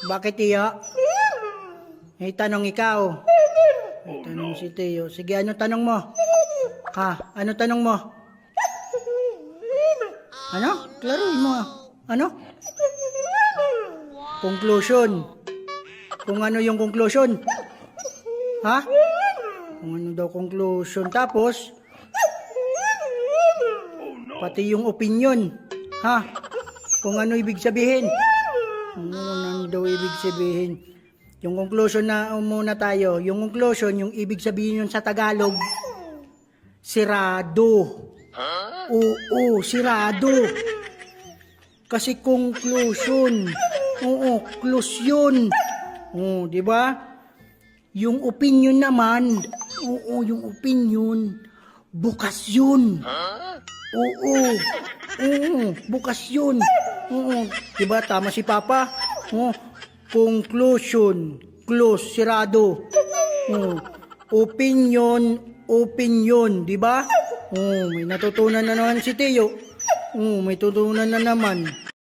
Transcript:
Bakit iya? May tanong ikaw. May tanong si Teo. Sige, ano tanong mo? Ha? Ano tanong mo? Ano? Klaruhin mo. Ano? Conclusion. Kung ano yung conclusion? Ha? Kung ano daw conclusion. Tapos, pati yung opinion. Ha? Kung ano ibig sabihin. Kung ano daw ibig sabihin. Yung conclusion na muna tayo. Yung conclusion, yung ibig sabihin yun sa Tagalog, sirado. Oo, sirado. Kasi conclusion. Oo, close yun. Oo, di ba? Yung opinion naman, oo, yung opinion, bukas yun. Oo, oo, bukas yun. Oo, di ba? Tama si Papa. Oo, conclusion, close, sirado. Oo, opinion, opinion, di ba? Oo, may natutunan na naman si Teo. Oo, may tutunan na naman.